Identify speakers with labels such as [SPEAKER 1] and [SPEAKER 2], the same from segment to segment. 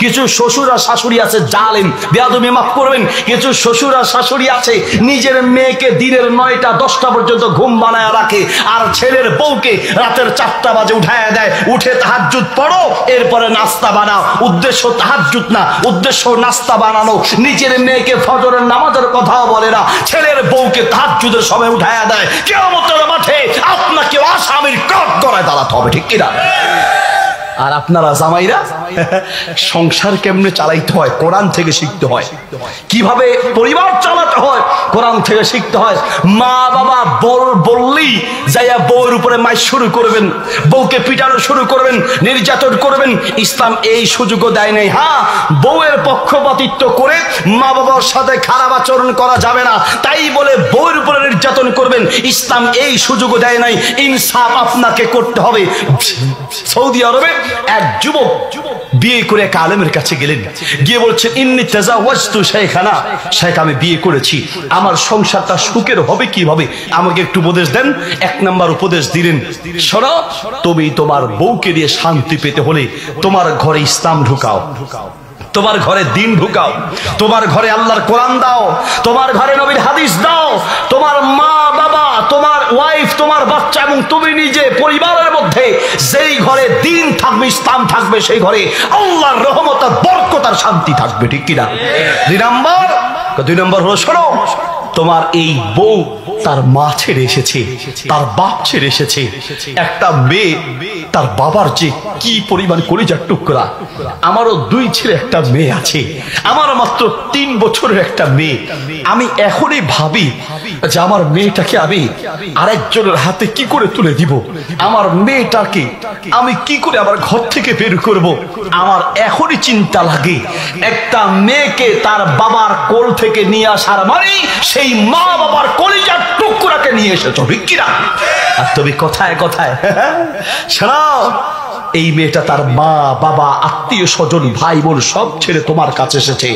[SPEAKER 1] কিছু শ্বশুর আর শাশুড়ি আছে জালেম, বেয়াদবি মাফ করবেন, কিছু শ্বশুর আর শাশুড়ি আছে নিজের মেয়েকে দিনের 9টা 10টা পর্যন্ত ঘুম বানায় রাখে, আর ছেলের বউকে রাতের 4টা বাজে উঠায় দেয়, উঠে তাহাজ্জুদ পড়ো, এরপরে নাস্তা বানাও। উদ্দেশ্য তাহাজ্জুদ না, উদ্দেশ্য নাস্তা বানানো। নিজের মেয়েকে ফজরের নামাজের কথাও বলে না, ছেলের বউকে তাহাজ্জুদের সময় উঠায় দেয়। কিয়ামতের মাঠে আপনাকে আসামির কাঠগড়ায় দাঁড়াতে হবে, ঠিক কিনা? আর আপনারা জামাইরা সংসার কেমনে চালাইতে হয় কোরআন থেকে শিখতে হয়, কিভাবে পরিবার চালাতে হয় কোরআন থেকে শিখতে হয়। মা বাবা বললেই যাইয়া বউয়ের উপরে মাইর শুরু করবেন, বউকে পিটানো শুরু করবেন, নির্যাতন করবেন, ইসলাম এই সুযোগও দেয় নাই। হ্যাঁ, বউয়ের পক্ষপাতিত্ব করে মা বাবার সাথে খারাপ আচরণ করা যাবে না তাই বলে বউয়ের উপরে নির্যাতন করবেন, ইসলাম এই সুযোগও দেয় নাই। ইনসাফ আপনাকে করতে হবে। সৌদি আরবে এক যুবক বিয়ে করে এক আলেমের কাছে গেলেন, গিয়ে বলছেন ইন্নী তাজাওয়াজতু শাইখানা, শেখ আমি বিয়ে করেছি, আমার সংসারটা সুখের হবে কিভাবে, আমাকে একটু উপদেশ দেন। 1 নাম্বার উপদেশ দিলেন, শোনো, তুমি তোমার বউকে দিয়ে শান্তি পেতে হলে তোমার ঘরে ইসলাম ঢুকাও, তোমার ঘরে দিন ঢুকাও, তোমার ঘরে আল্লাহর কোরআন দাও, তোমার ঘরে নবীর হাদিস দাও। তোমার মা বাবা, তোমার ওয়াইফ, তোমার বাচ্চা এবং তুমি নিজে পরিবারের মধ্যে যেই ঘরে দিন থাকবে, ইসলাম থাকবে, সেই ঘরে আল্লাহর রহমত আর বরকত আর শান্তি থাকবে, ঠিক কিনা? 2 নম্বর হলো, শোনো, তোমার এই বউ তার মা ছেড়ে এসেছে, তার বাপ ছেড়ে এসেছে। একটা মেয়ে তার বাবার যে কি পরিমাণ কলিজার টুকরা, আমারও 2 ছেলে 1 মেয়ে আছে, আমার মাত্র 3 বছরের একটা মেয়ে। আমি এখনই ভাবি যে আমার মেয়েটাকে আমি আরেকজনের হাতে কি করে তুলে দিব, আমার মেয়েটাকে আমি কি করে আমার ঘর থেকে বের করব। আমার এখনই চিন্তা লাগে, একটা মেয়েকে তার বাবার কোল থেকে নিয়ে আসার মানে সেই মা বাবার কলিজার টুকরাকে নিয়ে এসেছো, ঠিক কিনা? আর তুমি কথায় কথায় শোনাও, এই মেয়েটা তার মা বাবা, আত্মীয় স্বজন, ভাই বোন সব ছেড়ে তোমার কাছে এসেছে।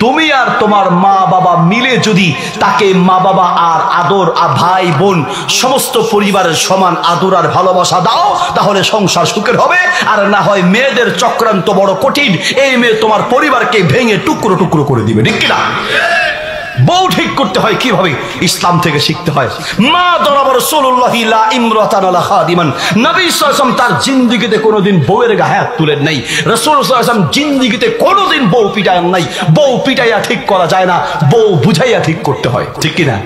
[SPEAKER 1] তুমি আর তোমার মা বাবা মিলে যদি তাকে মা বাবা আর আদর আর ভাই বোন সমস্ত পরিবারের সমান আদর আর ভালোবাসা দাও, তাহলে সংসার সুখের হবে। আর না হয় মেয়েদের চক্রান্ত বড় কঠিন, এই মেয়ে তোমার পরিবারকে ভেঙে টুকরো টুকরো করে দিবে, ঠিক কিনা? বউ ঠিক করতে হয় কিভাবে, ইসলাম থেকে শিখতে হয়। মা দরাবা রাসূলুল্লাহি লা ইমরাতান ওয়ালা খাদিমান, নবী সাল্লাল্লাহু আলাইহি ওয়াসাল্লাম তার জিন্দেগিতে কোনোদিন বউয়ের গায়ে হাত তুলেন নাই। রাসূল সাল্লাল্লাহু আলাইহি ওয়াসাল্লাম জিন্দেগিতে কোনোদিন বউ পিটান নাই। বউ পিটাইয়া ঠিক করা যায় না, বউ বুঝাইয়া ঠিক করতে হয়, ঠিক কিনা?